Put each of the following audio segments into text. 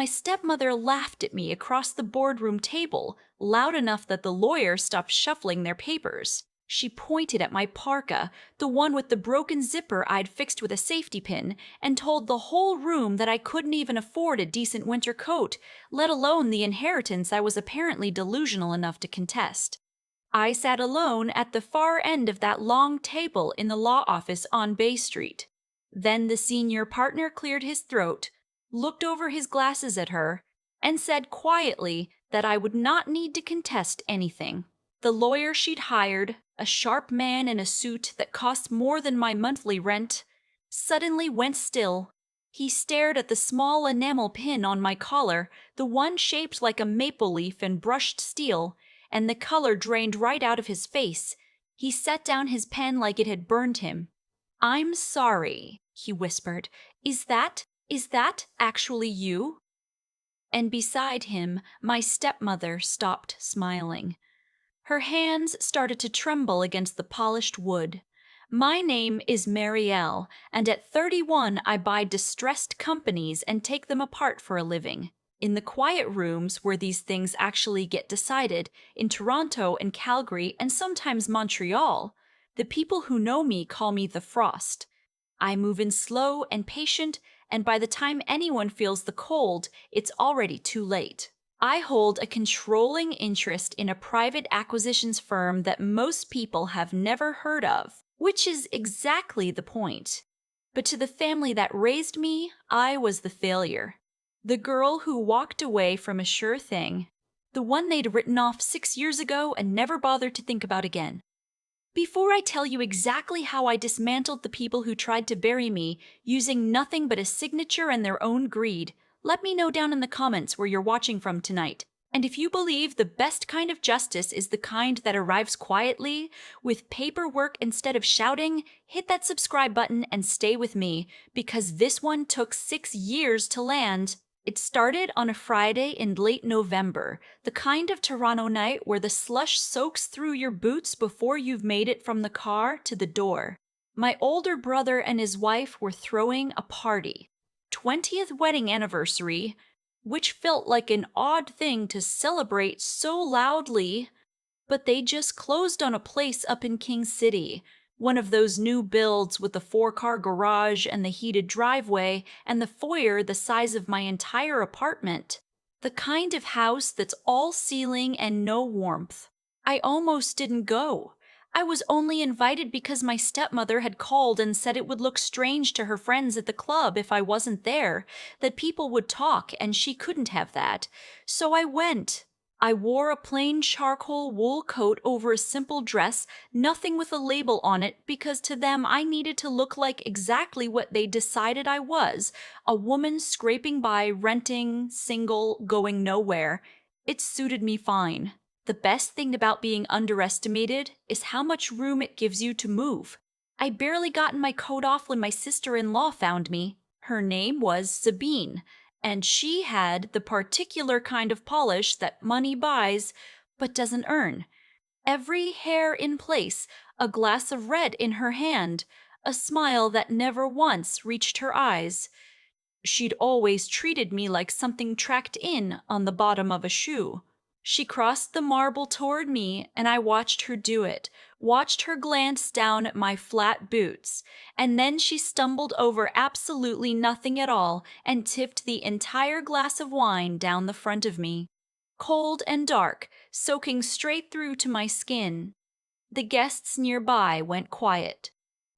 My stepmother laughed at me across the boardroom table, loud enough that the lawyer stopped shuffling their papers. She pointed at my parka, the one with the broken zipper I'd fixed with a safety pin, and told the whole room that I couldn't even afford a decent winter coat, let alone the inheritance I was apparently delusional enough to contest. I sat alone at the far end of that long table in the law office on Bay Street. Then the senior partner cleared his throat, looked over his glasses at her, and said quietly that I would not need to contest anything. The lawyer she'd hired, a sharp man in a suit that cost more than my monthly rent, suddenly went still. He stared at the small enamel pin on my collar, the one shaped like a maple leaf in brushed steel, and the color drained right out of his face. He set down his pen like it had burned him. "I'm sorry," he whispered. Is that actually you?" And beside him, my stepmother stopped smiling. Her hands started to tremble against the polished wood. "My name is Marielle, and at 31 I buy distressed companies and take them apart for a living. In the quiet rooms where these things actually get decided, in Toronto and Calgary and sometimes Montreal, the people who know me call me the Frost. I move in slow and patient, and by the time anyone feels the cold, it's already too late. I hold a controlling interest in a private acquisitions firm that most people have never heard of, which is exactly the point. But to the family that raised me, I was the failure. The girl who walked away from a sure thing. The one they'd written off 6 years ago and never bothered to think about again. Before I tell you exactly how I dismantled the people who tried to bury me using nothing but a signature and their own greed, let me know down in the comments where you're watching from tonight. And if you believe the best kind of justice is the kind that arrives quietly, with paperwork instead of shouting, hit that subscribe button and stay with me, because this one took 6 years to land. It started on a Friday in late November, the kind of Toronto night where the slush soaks through your boots before you've made it from the car to the door. My older brother and his wife were throwing a party. 20th wedding anniversary, which felt like an odd thing to celebrate so loudly, but they just closed on a place up in King City, one of those new builds with the 4-car garage and the heated driveway and the foyer the size of my entire apartment. The kind of house that's all ceiling and no warmth. I almost didn't go. I was only invited because my stepmother had called and said it would look strange to her friends at the club if I wasn't there, that people would talk and she couldn't have that. So I went. I wore a plain charcoal wool coat over a simple dress, nothing with a label on it, because to them I needed to look like exactly what they decided I was, a woman scraping by, renting, single, going nowhere. It suited me fine. The best thing about being underestimated is how much room it gives you to move. I barely gotten my coat off when my sister-in-law found me. Her name was Sabine, and she had the particular kind of polish that money buys but doesn't earn. Every hair in place, a glass of red in her hand, a smile that never once reached her eyes. She'd always treated me like something tracked in on the bottom of a shoe. She crossed the marble toward me, and I watched her do it, watched her glance down at my flat boots, and then she stumbled over absolutely nothing at all and tipped the entire glass of wine down the front of me. Cold and dark, soaking straight through to my skin. The guests nearby went quiet.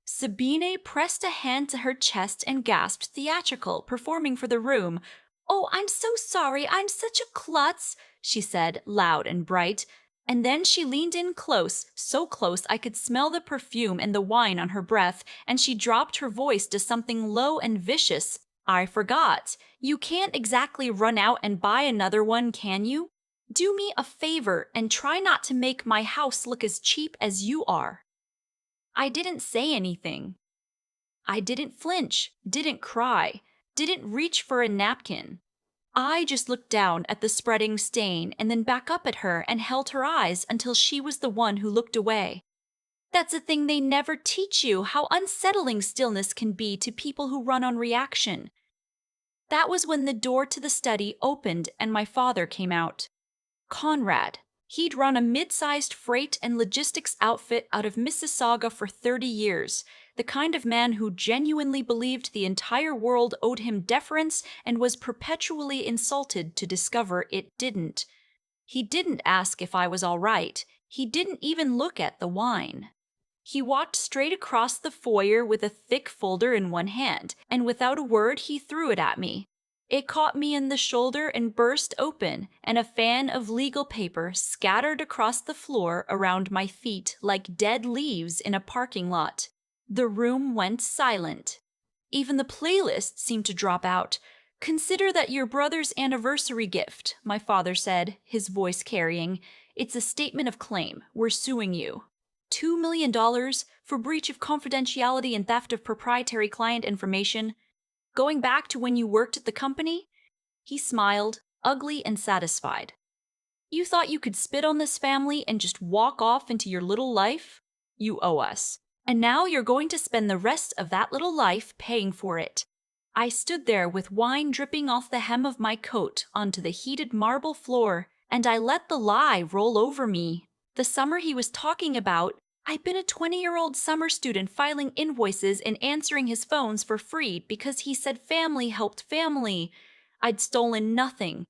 Sabine pressed a hand to her chest and gasped, theatrical, performing for the room. "Oh, I'm so sorry, I'm such a klutz," she said, loud and bright. And then she leaned in close, so close I could smell the perfume and the wine on her breath, and she dropped her voice to something low and vicious. "I forgot. You can't exactly run out and buy another one, can you? Do me a favor and try not to make my house look as cheap as you are." I didn't say anything. I didn't flinch, didn't cry, didn't reach for a napkin. I just looked down at the spreading stain and then back up at her and held her eyes until she was the one who looked away. That's a thing they never teach you, how unsettling stillness can be to people who run on reaction. That was when the door to the study opened and my father came out. Conrad. He'd run a mid-sized freight and logistics outfit out of Mississauga for 30 years, the kind of man who genuinely believed the entire world owed him deference and was perpetually insulted to discover it didn't. He didn't ask if I was all right. He didn't even look at the wine. He walked straight across the foyer with a thick folder in one hand, and without a word he threw it at me. It caught me in the shoulder and burst open, and a fan of legal paper scattered across the floor around my feet like dead leaves in a parking lot. The room went silent. Even the playlist seemed to drop out. "Consider that your brother's anniversary gift," my father said, his voice carrying. "It's a statement of claim. We're suing you. $2 million for breach of confidentiality and theft of proprietary client information. Going back to when you worked at the company?" He smiled, ugly and satisfied. "You thought you could spit on this family and just walk off into your little life? You owe us. And now you're going to spend the rest of that little life paying for it." I stood there with wine dripping off the hem of my coat onto the heated marble floor, and I let the lie roll over me. The summer he was talking about, I'd been a 20-year-old summer student filing invoices and answering his phones for free because he said family helped family. I'd stolen nothing.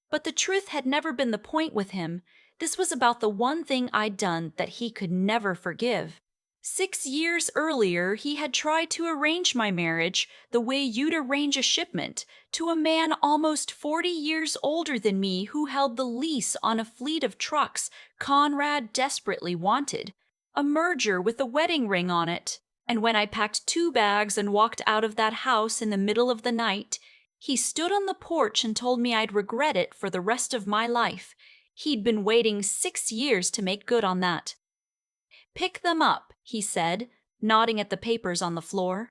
But the truth had never been the point with him. This was about the one thing I'd done that he could never forgive. 6 years earlier, he had tried to arrange my marriage the way you'd arrange a shipment, to a man almost 40 years older than me who held the lease on a fleet of trucks Conrad desperately wanted. A merger with a wedding ring on it. And when I packed 2 bags and walked out of that house in the middle of the night, he stood on the porch and told me I'd regret it for the rest of my life. He'd been waiting 6 years to make good on that. "Pick them up," he said, nodding at the papers on the floor.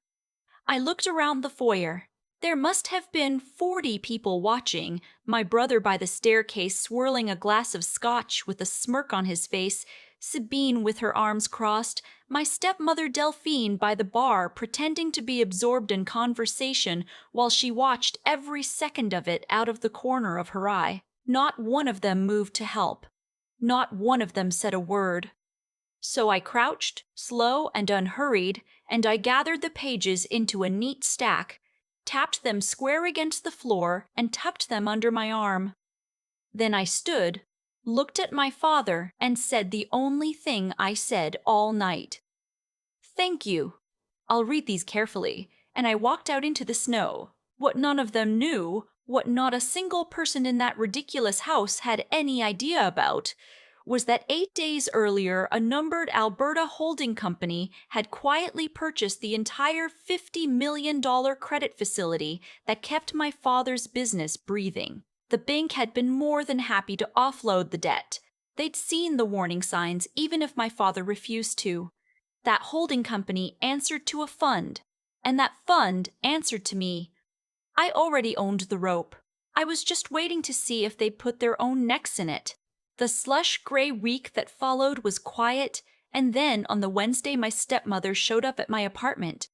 I looked around the foyer. There must have been 40 people watching, my brother by the staircase swirling a glass of scotch with a smirk on his face, Sabine with her arms crossed, my stepmother Delphine by the bar pretending to be absorbed in conversation while she watched every second of it out of the corner of her eye. Not one of them moved to help. Not one of them said a word. So I crouched, slow and unhurried, and I gathered the pages into a neat stack, tapped them square against the floor, and tucked them under my arm. Then I stood, looked at my father, and said the only thing I said all night. "Thank you. I'll read these carefully," and I walked out into the snow. What none of them knew, what not a single person in that ridiculous house had any idea about, was that 8 days earlier a numbered Alberta holding company had quietly purchased the entire $50 million credit facility that kept my father's business breathing. The bank had been more than happy to offload the debt. They'd seen the warning signs even if my father refused to. That holding company answered to a fund, and that fund answered to me. I already owned the rope. I was just waiting to see if they'd put their own necks in it. The slush gray week that followed was quiet, and then on the Wednesday my stepmother showed up at my apartment.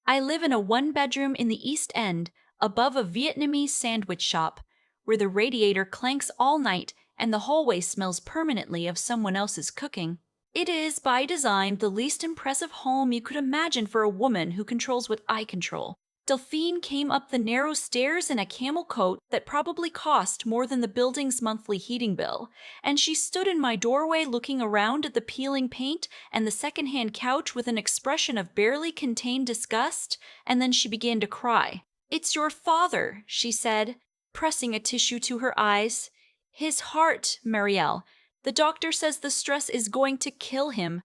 I live in a 1-bedroom in the East End, above a Vietnamese sandwich shop, where the radiator clanks all night and the hallway smells permanently of someone else's cooking. It is, by design, the least impressive home you could imagine for a woman who controls what I control. Delphine came up the narrow stairs in a camel coat that probably cost more than the building's monthly heating bill, and she stood in my doorway looking around at the peeling paint and the secondhand couch with an expression of barely contained disgust, and then she began to cry. "It's your father," she said, pressing a tissue to her eyes. "His heart, Marielle. The doctor says the stress is going to kill him.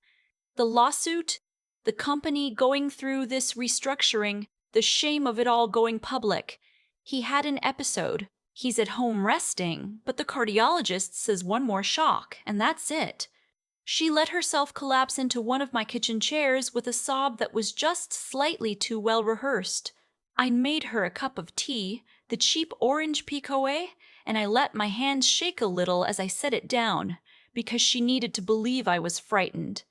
The lawsuit, the company going through this restructuring, the shame of it all going public. He had an episode. He's at home resting, but the cardiologist says one more shock, and that's it." She let herself collapse into one of my kitchen chairs with a sob that was just slightly too well rehearsed. I made her a cup of tea, the cheap orange picoet, and I let my hands shake a little as I set it down, because she needed to believe I was frightened.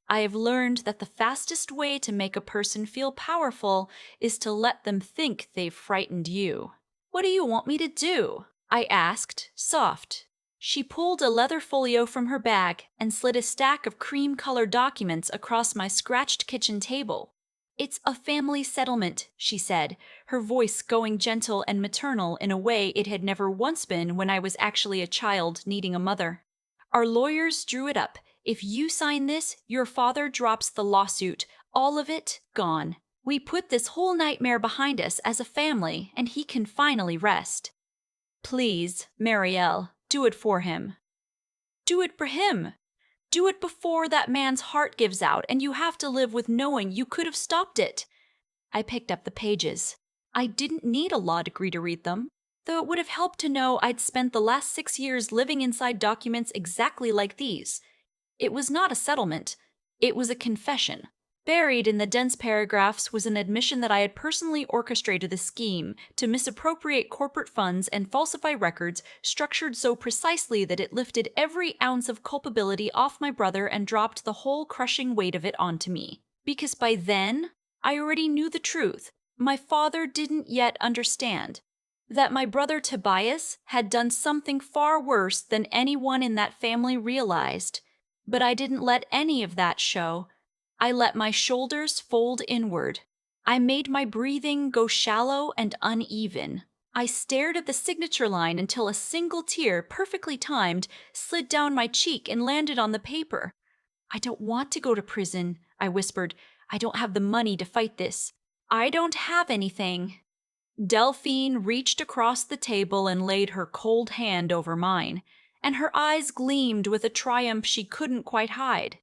I have learned that the fastest way to make a person feel powerful is to let them think they've frightened you. "What do you want me to do?" I asked, soft. She pulled a leather folio from her bag and slid a stack of cream-colored documents across my scratched kitchen table. "It's a family settlement," she said, her voice going gentle and maternal in a way it had never once been when I was actually a child needing a mother. "Our lawyers drew it up. If you sign this, your father drops the lawsuit. All of it gone. We put this whole nightmare behind us as a family, and he can finally rest. Please, Marielle, do it for him." "Do it for him. Do it before that man's heart gives out and you have to live with knowing you could have stopped it." I picked up the pages. I didn't need a law degree to read them, though it would have helped to know I'd spent the last 6 years living inside documents exactly like these. It was not a settlement. It was a confession. Buried in the dense paragraphs was an admission that I had personally orchestrated a scheme to misappropriate corporate funds and falsify records structured so precisely that it lifted every ounce of culpability off my brother and dropped the whole crushing weight of it onto me. Because by then, I already knew the truth. My father didn't yet understand that my brother Tobias had done something far worse than anyone in that family realized. But I didn't let any of that show. I let my shoulders fold inward. I made my breathing go shallow and uneven. I stared at the signature line until a single tear, perfectly timed, slid down my cheek and landed on the paper. "I don't want to go to prison," I whispered. "I don't have the money to fight this. I don't have anything." Delphine reached across the table and laid her cold hand over mine, and her eyes gleamed with a triumph she couldn't quite hide.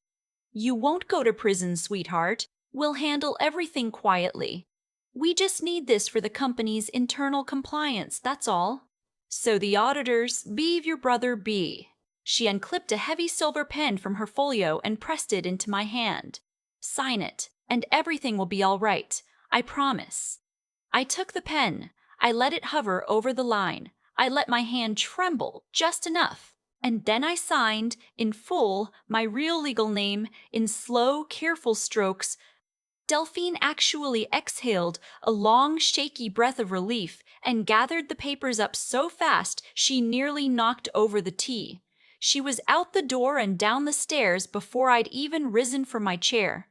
"You won't go to prison, sweetheart. We'll handle everything quietly. We just need this for the company's internal compliance, that's all." "So the auditors leave your brother be." She unclipped a heavy silver pen from her folio and pressed it into my hand. "Sign it, and everything will be all right. I promise." I took the pen. I let it hover over the line. I let my hand tremble just enough. And then I signed, in full, my real legal name, in slow, careful strokes. Delphine actually exhaled a long, shaky breath of relief and gathered the papers up so fast she nearly knocked over the tea. She was out the door and down the stairs before I'd even risen from my chair.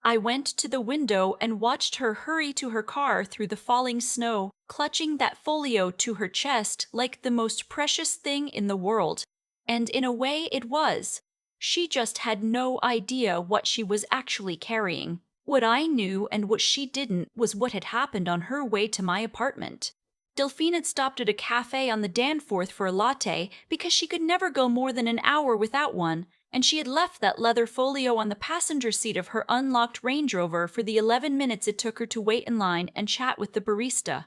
I went to the window and watched her hurry to her car through the falling snow, clutching that folio to her chest like the most precious thing in the world. And in a way it was. She just had no idea what she was actually carrying. What I knew and what she didn't was what had happened on her way to my apartment. Delphine had stopped at a cafe on the Danforth for a latte because she could never go more than an hour without one, and she had left that leather folio on the passenger seat of her unlocked Range Rover for the 11 minutes it took her to wait in line and chat with the barista.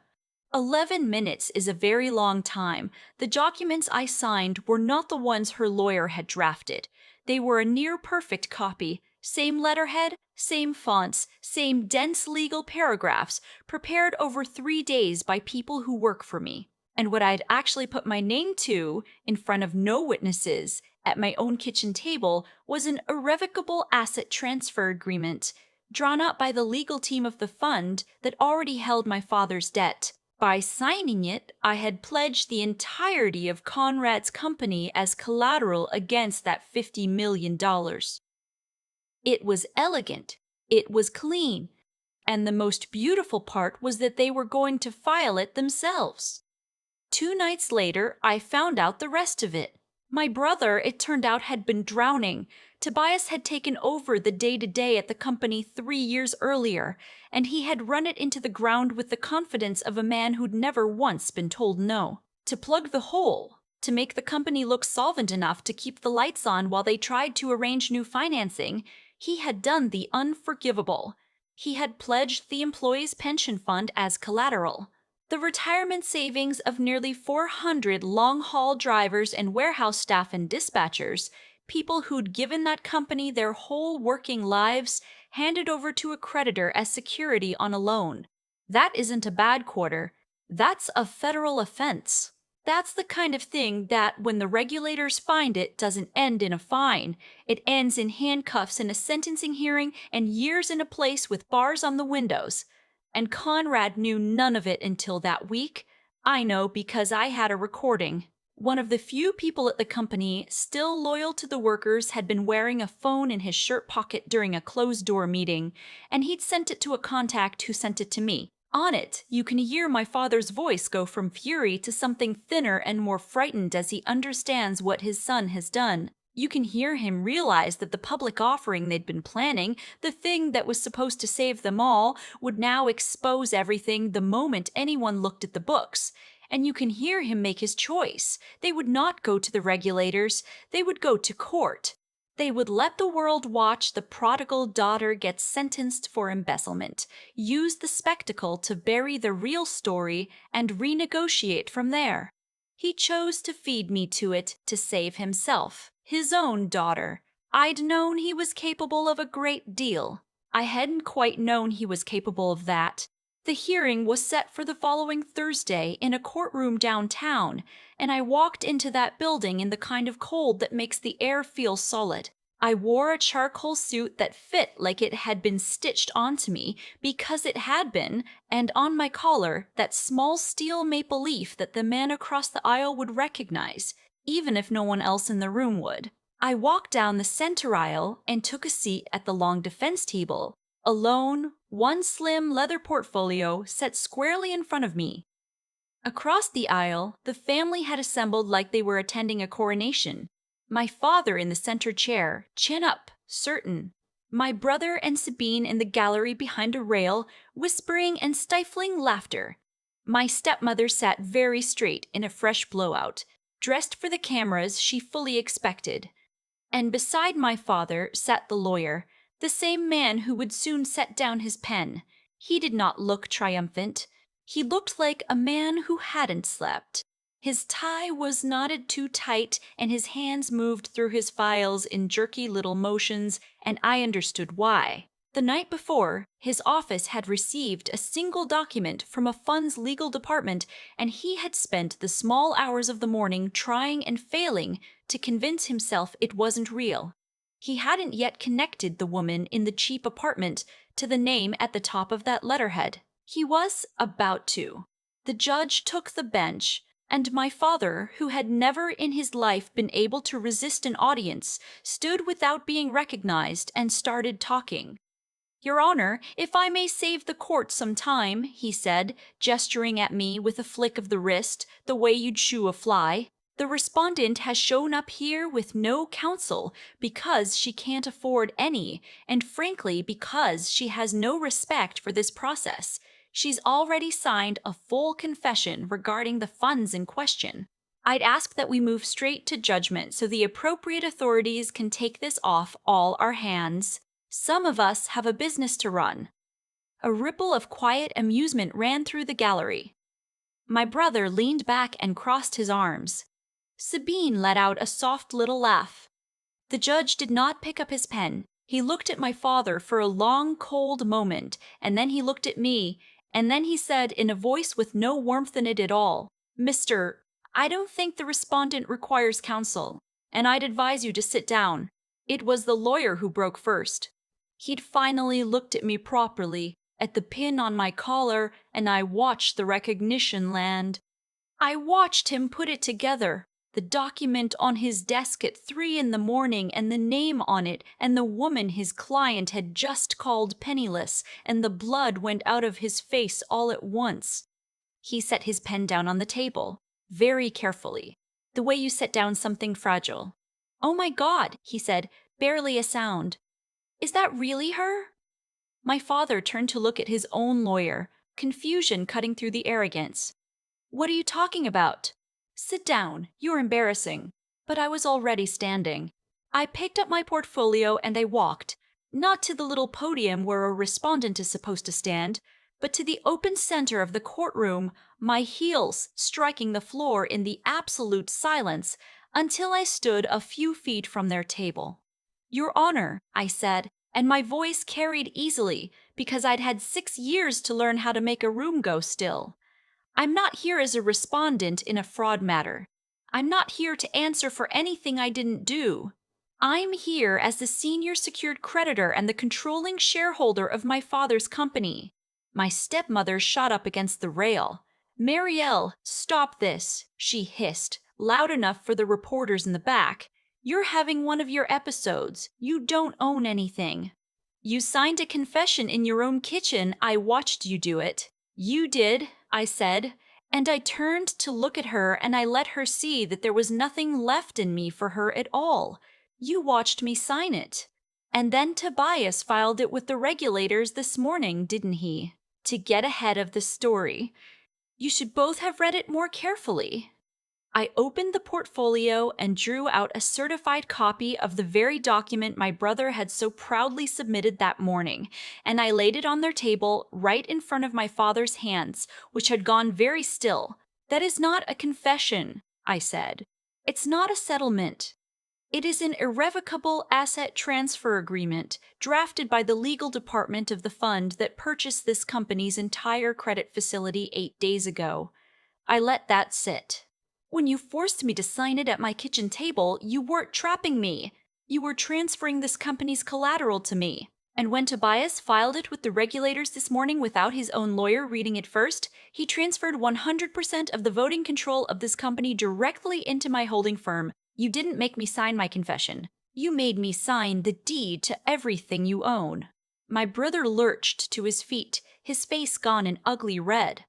11 minutes is a very long time. The documents I signed were not the ones her lawyer had drafted. They were a near-perfect copy. Same letterhead, same fonts, same dense legal paragraphs, prepared over 3 days by people who work for me. And what I'd actually put my name to, in front of no witnesses, at my own kitchen table, was an irrevocable asset transfer agreement, drawn up by the legal team of the fund that already held my father's debt. By signing it, I had pledged the entirety of Conrad's company as collateral against that $50 million. It was elegant, it was clean, and the most beautiful part was that they were going to file it themselves. 2 nights later, I found out the rest of it. My brother, it turned out, had been drowning. Tobias had taken over the day-to-day at the company 3 years earlier, and he had run it into the ground with the confidence of a man who'd never once been told no. To plug the hole, to make the company look solvent enough to keep the lights on while they tried to arrange new financing, he had done the unforgivable. He had pledged the employees' pension fund as collateral. The retirement savings of nearly 400 long-haul drivers and warehouse staff and dispatchers, people who'd given that company their whole working lives, handed over to a creditor as security on a loan. That isn't a bad quarter. That's a federal offense. That's the kind of thing that, when the regulators find it, doesn't end in a fine. It ends in handcuffs in a sentencing hearing and years in a place with bars on the windows. And Conrad knew none of it until that week, I know because I had a recording. One of the few people at the company still loyal to the workers had been wearing a phone in his shirt pocket during a closed-door meeting, and he'd sent it to a contact who sent it to me. On it, you can hear my father's voice go from fury to something thinner and more frightened as he understands what his son has done. You can hear him realize that the public offering they'd been planning, the thing that was supposed to save them all, would now expose everything the moment anyone looked at the books. And you can hear him make his choice. They would not go to the regulators, they would go to court. They would let the world watch the prodigal daughter get sentenced for embezzlement, use the spectacle to bury the real story, and renegotiate from there. He chose to feed me to it to save himself, his own daughter. I'd known he was capable of a great deal. I hadn't quite known he was capable of that. The hearing was set for the following Thursday in a courtroom downtown, and I walked into that building in the kind of cold that makes the air feel solid. I wore a charcoal suit that fit like it had been stitched onto me because it had been, and on my collar, that small steel maple leaf that the man across the aisle would recognize, even if no one else in the room would. I walked down the center aisle and took a seat at the long defense table, alone, one slim leather portfolio set squarely in front of me. Across the aisle, the family had assembled like they were attending a coronation. My father in the center chair, chin up, certain. My brother and Sabine in the gallery behind a rail, whispering and stifling laughter. My stepmother sat very straight in a fresh blowout, dressed for the cameras she fully expected. And beside my father sat the lawyer, the same man who would soon set down his pen. He did not look triumphant. He looked like a man who hadn't slept. His tie was knotted too tight, and his hands moved through his files in jerky little motions, and I understood why. The night before, his office had received a single document from a fund's legal department, and he had spent the small hours of the morning trying and failing to convince himself it wasn't real. He hadn't yet connected the woman in the cheap apartment to the name at the top of that letterhead. He was about to. The judge took the bench, and my father, who had never in his life been able to resist an audience, stood without being recognized and started talking. "Your Honor, if I may save the court some time," he said, gesturing at me with a flick of the wrist, the way you'd shoo a fly. "The respondent has shown up here with no counsel because she can't afford any, and frankly because she has no respect for this process. She's already signed a full confession regarding the funds in question. I'd ask that we move straight to judgment so the appropriate authorities can take this off all our hands. Some of us have a business to run." A ripple of quiet amusement ran through the gallery. My brother leaned back and crossed his arms. Sabine let out a soft little laugh. The judge did not pick up his pen. He looked at my father for a long, cold moment, and then he looked at me, and then he said in a voice with no warmth in it at all, "Mr. I don't think the respondent requires counsel, and I'd advise you to sit down." It was the lawyer who broke first. He'd finally looked at me properly, at the pin on my collar, and I watched the recognition land. I watched him put it together. The document on his desk at 3 in the morning, and the name on it, and the woman his client had just called penniless, and the blood went out of his face all at once. He set his pen down on the table, very carefully, the way you set down something fragile. "Oh my God," he said, barely a sound. "Is that really her?" My father turned to look at his own lawyer, confusion cutting through the arrogance. "What are you talking about?" "Sit down, you're embarrassing." But I was already standing. I picked up my portfolio and I walked, not to the little podium where a respondent is supposed to stand, but to the open center of the courtroom, my heels striking the floor in the absolute silence until I stood a few feet from their table. "Your Honor," I said, and my voice carried easily because I'd had 6 years to learn how to make a room go still. "I'm not here as a respondent in a fraud matter. I'm not here to answer for anything I didn't do. I'm here as the senior secured creditor and the controlling shareholder of my father's company." My stepmother shot up against the rail. "Marielle, stop this," she hissed, loud enough for the reporters in the back. "You're having one of your episodes. You don't own anything." "You signed a confession in your own kitchen. I watched you do it." "You did," I said, and I turned to look at her and I let her see that there was nothing left in me for her at all. "You watched me sign it. And then Tobias filed it with the regulators this morning, didn't he?" To get ahead of the story, "You should both have read it more carefully." I opened the portfolio and drew out a certified copy of the very document my brother had so proudly submitted that morning, and I laid it on their table right in front of my father's hands, which had gone very still. "That is not a confession," I said. "It's not a settlement. It is an irrevocable asset transfer agreement drafted by the legal department of the fund that purchased this company's entire credit facility 8 days ago." I let that sit. "When you forced me to sign it at my kitchen table, you weren't trapping me. You were transferring this company's collateral to me. And when Tobias filed it with the regulators this morning without his own lawyer reading it first, he transferred 100% of the voting control of this company directly into my holding firm. You didn't make me sign my confession. You made me sign the deed to everything you own." My brother lurched to his feet, his face gone an ugly red.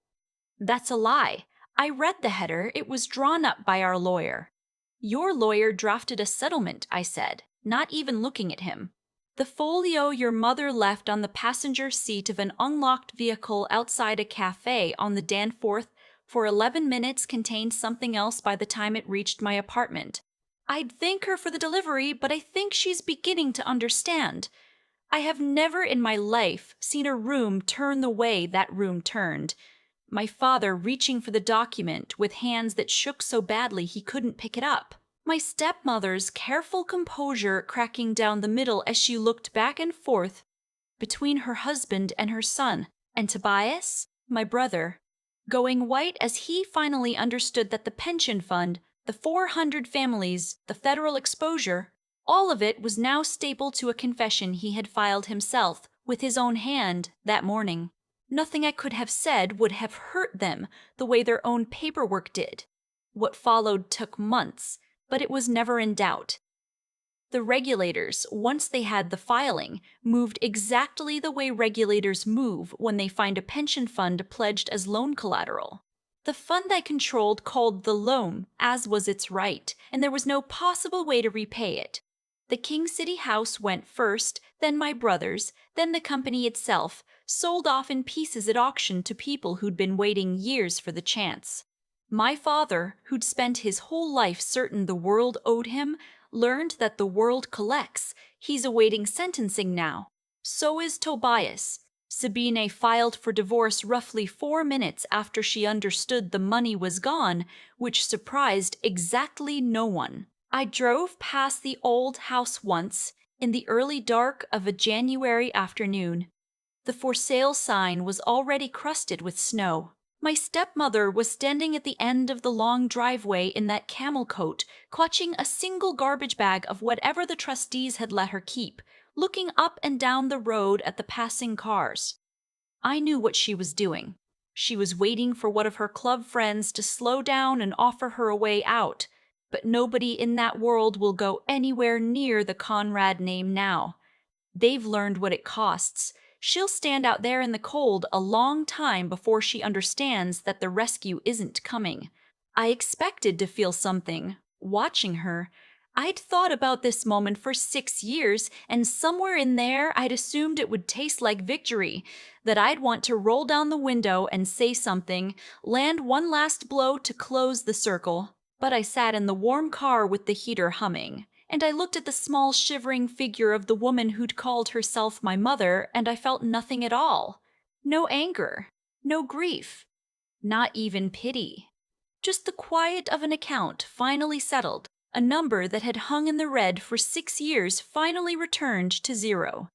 "That's a lie. I read the header. It was drawn up by our lawyer." "Your lawyer drafted a settlement," I said, not even looking at him. "The folio your mother left on the passenger seat of an unlocked vehicle outside a cafe on the Danforth for 11 minutes contained something else by the time it reached my apartment. I'd thank her for the delivery, but I think she's beginning to understand. I have never in my life seen a room turn the way that room turned. My father reaching for the document with hands that shook so badly he couldn't pick it up. My stepmother's careful composure cracking down the middle as she looked back and forth between her husband and her son, and Tobias, my brother, going white as he finally understood that the pension fund, the 400 families, the federal exposure, all of it was now stapled to a confession he had filed himself with his own hand that morning. Nothing I could have said would have hurt them the way their own paperwork did. What followed took months, but it was never in doubt. The regulators, once they had the filing, moved exactly the way regulators move when they find a pension fund pledged as loan collateral. The fund I controlled called the loan, as was its right, and there was no possible way to repay it. The King City house went first, then my brother's, then the company itself, sold off in pieces at auction to people who'd been waiting years for the chance. My father, who'd spent his whole life certain the world owed him, learned that the world collects. He's awaiting sentencing now. So is Tobias. Sabine filed for divorce roughly 4 minutes after she understood the money was gone, which surprised exactly no one. I drove past the old house once, in the early dark of a January afternoon. The for sale sign was already crusted with snow. My stepmother was standing at the end of the long driveway in that camel coat, clutching a single garbage bag of whatever the trustees had let her keep, looking up and down the road at the passing cars. I knew what she was doing. She was waiting for one of her club friends to slow down and offer her a way out, but nobody in that world will go anywhere near the Conrad name now. They've learned what it costs. She'll stand out there in the cold a long time before she understands that the rescue isn't coming. I expected to feel something, watching her. I'd thought about this moment for 6 years, and somewhere in there I'd assumed it would taste like victory, that I'd want to roll down the window and say something, land one last blow to close the circle. But I sat in the warm car with the heater humming, and I looked at the small shivering figure of the woman who'd called herself my mother, and I felt nothing at all. No anger, no grief, not even pity. Just the quiet of an account finally settled, a number that had hung in the red for 6 years finally returned to 0.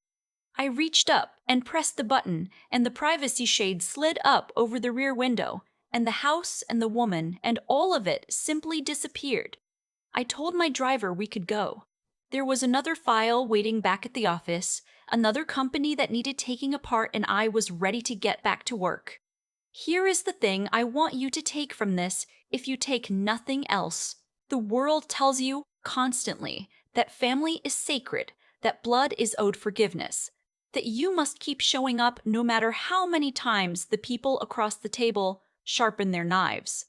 I reached up and pressed the button, and the privacy shade slid up over the rear window, and the house and the woman and all of it simply disappeared. I told my driver we could go. There was another file waiting back at the office, another company that needed taking apart, and I was ready to get back to work. Here is the thing I want you to take from this if you take nothing else. The world tells you constantly that family is sacred, that blood is owed forgiveness, that you must keep showing up no matter how many times the people across the table sharpen their knives.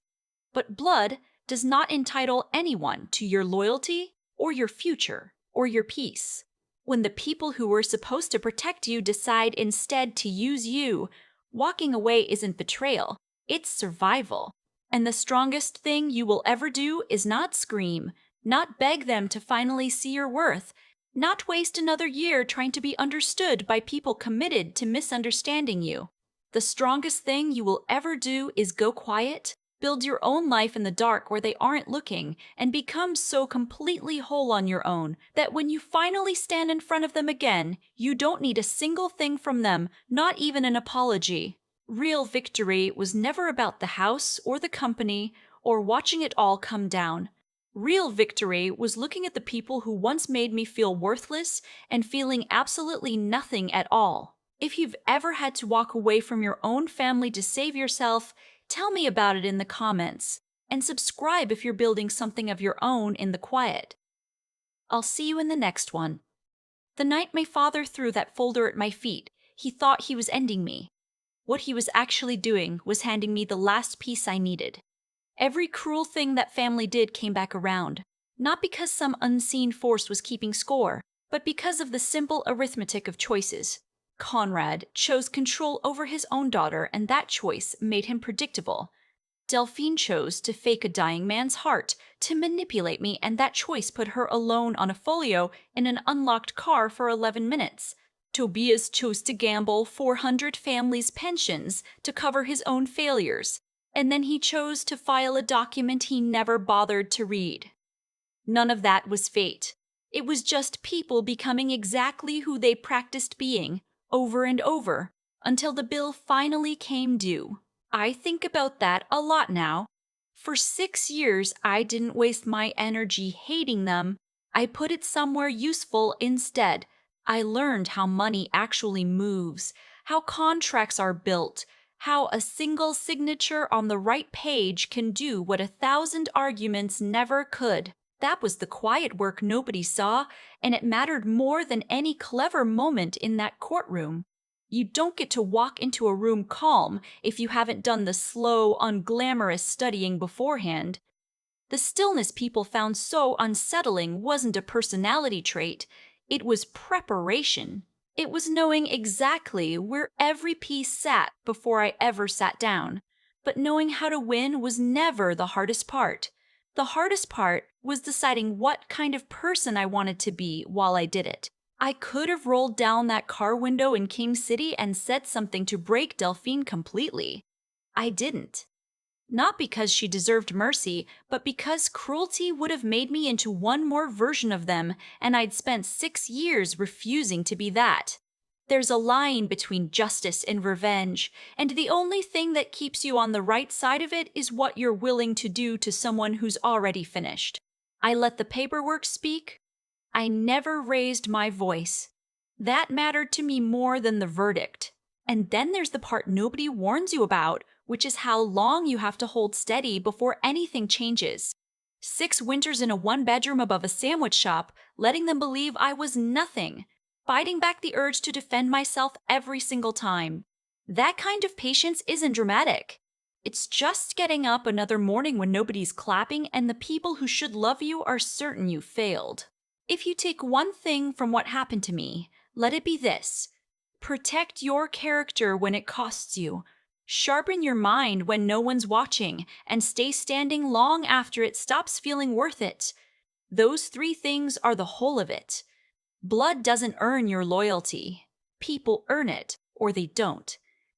But blood does not entitle anyone to your loyalty or your future or your peace. When the people who were supposed to protect you decide instead to use you, walking away isn't betrayal, it's survival. And the strongest thing you will ever do is not scream, not beg them to finally see your worth, not waste another year trying to be understood by people committed to misunderstanding you. The strongest thing you will ever do is go quiet, build your own life in the dark where they aren't looking, and become so completely whole on your own that when you finally stand in front of them again, you don't need a single thing from them, not even an apology. Real victory was never about the house or the company or watching it all come down. Real victory was looking at the people who once made me feel worthless and feeling absolutely nothing at all. If you've ever had to walk away from your own family to save yourself, tell me about it in the comments, and subscribe if you're building something of your own in the quiet. I'll see you in the next one. The night my father threw that folder at my feet, he thought he was ending me. What he was actually doing was handing me the last piece I needed. Every cruel thing that family did came back around, not because some unseen force was keeping score, but because of the simple arithmetic of choices. Conrad chose control over his own daughter, and that choice made him predictable. Delphine chose to fake a dying man's heart, to manipulate me, and that choice put her alone on a folio in an unlocked car for 11 minutes. Tobias chose to gamble 400 families' pensions to cover his own failures, and then he chose to file a document he never bothered to read. None of that was fate. It was just people becoming exactly who they practiced being, over and over, until the bill finally came due. I think about that a lot now. For 6 years, I didn't waste my energy hating them. I put it somewhere useful instead. I learned how money actually moves, how contracts are built, how a single signature on the right page can do what 1,000 arguments never could. That was the quiet work nobody saw, and it mattered more than any clever moment in that courtroom. You don't get to walk into a room calm if you haven't done the slow, unglamorous studying beforehand. The stillness people found so unsettling wasn't a personality trait, it was preparation. It was knowing exactly where every piece sat before I ever sat down. But knowing how to win was never the hardest part. The hardest part was deciding what kind of person I wanted to be while I did it. I could have rolled down that car window in King City and said something to break Delphine completely. I didn't. Not because she deserved mercy, but because cruelty would have made me into one more version of them, and I'd spent 6 years refusing to be that. There's a line between justice and revenge, and the only thing that keeps you on the right side of it is what you're willing to do to someone who's already finished. I let the paperwork speak. I never raised my voice. That mattered to me more than the verdict. And then there's the part nobody warns you about, which is how long you have to hold steady before anything changes. 6 winters in a 1-bedroom above a sandwich shop, letting them believe I was nothing, fighting back the urge to defend myself every single time. That kind of patience isn't dramatic. It's just getting up another morning when nobody's clapping and the people who should love you are certain you failed. If you take one thing from what happened to me, let it be this: protect your character when it costs you. Sharpen your mind when no one's watching, and stay standing long after it stops feeling worth it. Those 3 things are the whole of it. Blood doesn't earn your loyalty. People earn it, or they don't.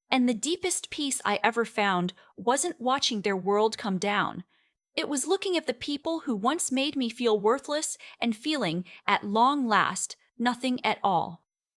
And the deepest peace I ever found wasn't watching their world come down. It was looking at the people who once made me feel worthless and feeling, at long last, nothing at all.